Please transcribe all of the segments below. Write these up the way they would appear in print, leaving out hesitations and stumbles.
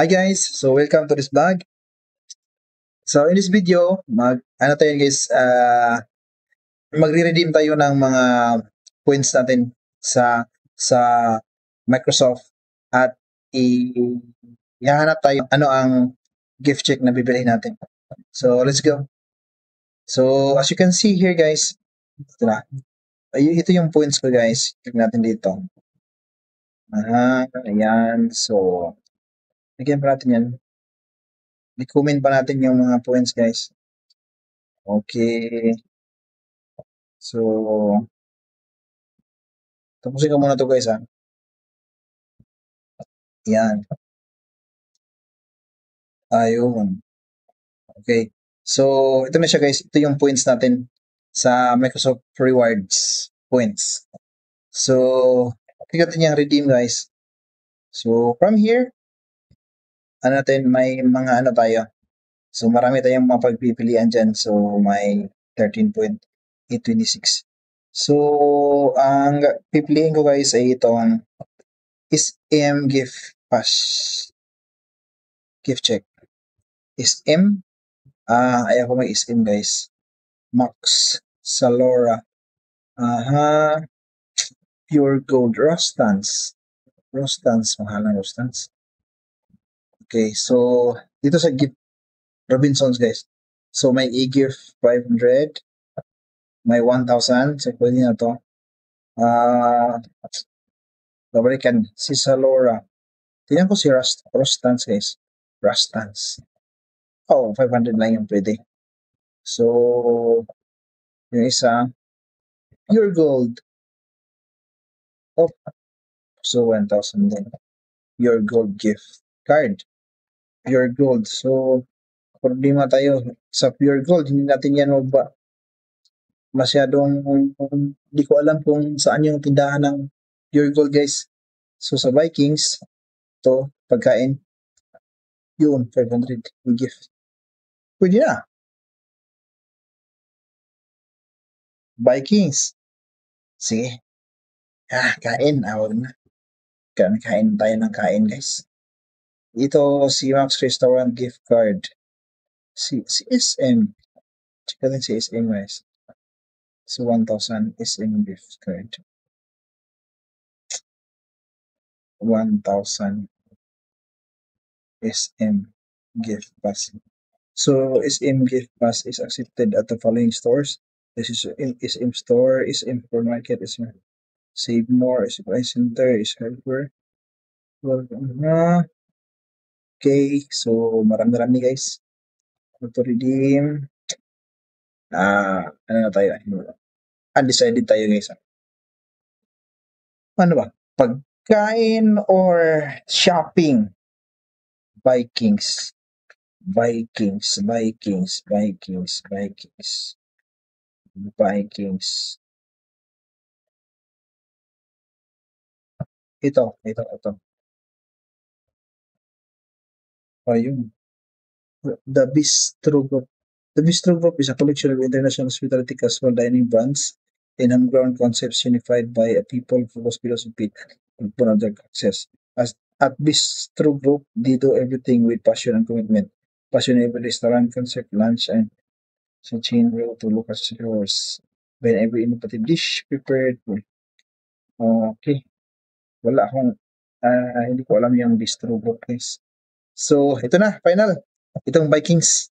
Hi guys, so welcome to this vlog. So in this video, ano tayo guys, magre-redeem tayo ng mga points natin sa Microsoft at ihahanap tayo ano ang gift check na bibilihin natin. So let's go. So as you can see here guys, ito na. Ito yung points ko guys. Click natin dito. Ayan. So, bigyan pa natin yan. I-comment pa natin yung mga points guys. Okay. So, tapusin ko muna to guys ha. Yan. Ayun. Okay. So, ito na siya guys. Ito yung points natin sa Microsoft Rewards points. So, click natin yung redeem guys. So, from here, ano natin, may mga ano tayo. So, marami tayong mga pagpipilian dyan. So, may 13.826. So, ang pipiliin ko guys ay itong SM Gift Pass. Gift check. SM. Ayaw ko may SM guys. Max. Salora. Pure Gold. Rostans. Mahal ng Rostans. Okay, so dito sa gift Robinsons guys. So may e-gift 500. May 1,000. So pwede na to. Babalikan si Salora. Tingnan ko si Rostans guys. Rostans. 500 lang yung pwede. So, yung isa, Pure Gold. So 1,000 din. Pure Gold gift card. Pure Gold. So, problema tayo sa Pure Gold. Hindi natin yan masyadong, hindi ko alam kung saan yung tindahan ng Pure Gold guys. So, sa Vikings, to pagkain, yun, 500 yung gift. Pwede na. Vikings. Sige. Kain. Huwag na. Kain tayo ng kain guys. Ito si Max Restaurant gift card. Si SM. Check natin si SM guys. So 1,000 SM gift card. 1,000 SM gift pass. So SM gift pass is accepted at the following stores. This is SM store, SM supermarket, SM Save More, SM Price Center, is Hardware. Okay, so marami guys. To redeem. Ano na tayo? Undecided tayo guys. Ano ba? Pagkain or shopping? Vikings. Ito. Ayun. The Bistro Group. The Bistro Group is a collection of international hospitality casual dining brands and homegrown concepts unified by a people-focused philosophy and their success. At Bistro Group, they do everything with passion and commitment. Passion in every restaurant concept, lunch, and sa chain roll to local stores. When every innovative dish prepared. Okay. Wala akong, hindi ko alam yung Bistro Group guys. So, ito na, final. Itong Vikings.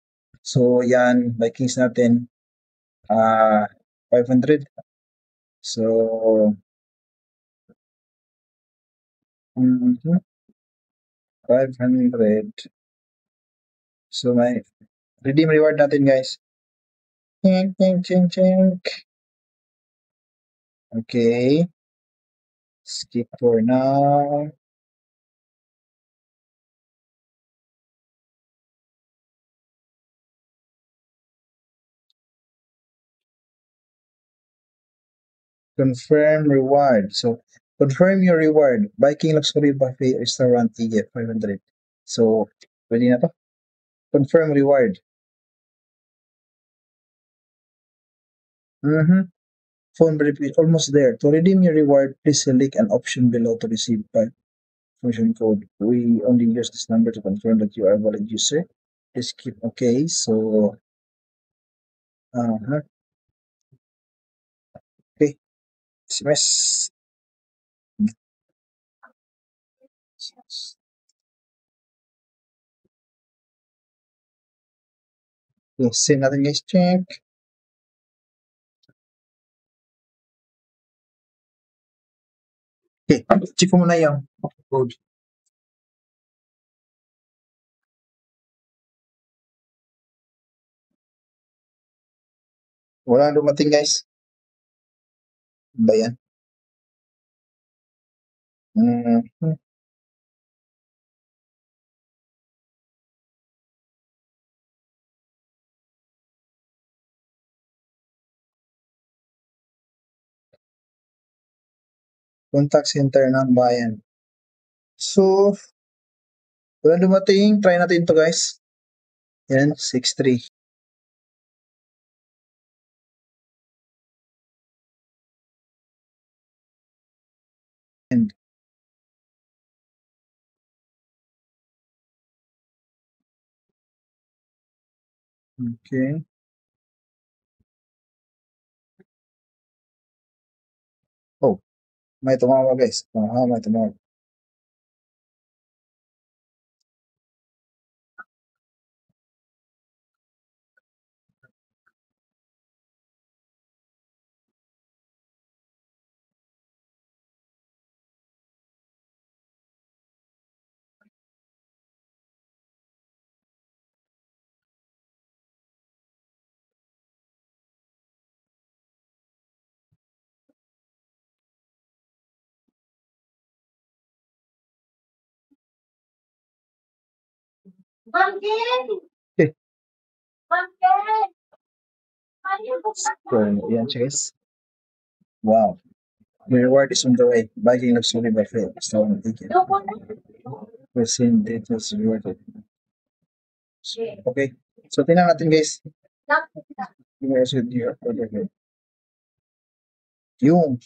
So, yan, Vikings natin. 500. So, 500. So, may redeem reward natin, guys. Chink. Okay. Skip for now. Confirm reward. So, confirm your reward. Viking Luxury Buffet Restaurant TF 500. So, pwede na to. Confirm reward. Phone verification. Almost there. To redeem your reward, please select an option below to receive confirmation code. We only use this number to confirm that you are a valid user. Just keep okay. So, uh-huh. Okay. SMS. Yes, say nothing guys. Check. Okay. Check ko muna yung code. Wala dumating guys. Ba yan? Mhm. Contact center ng bayan. So, wala dumating. Try natin to guys. Yan, 6-3. And, okay. Oh, may tumawag guys. May tumawag. Okay. So, yan guys. Wow. The reward is on the way. Biking luxury buffet. So, ticket. Receive details rewarded. Okay. So, tingnan natin guys. Yung receipt here. Yung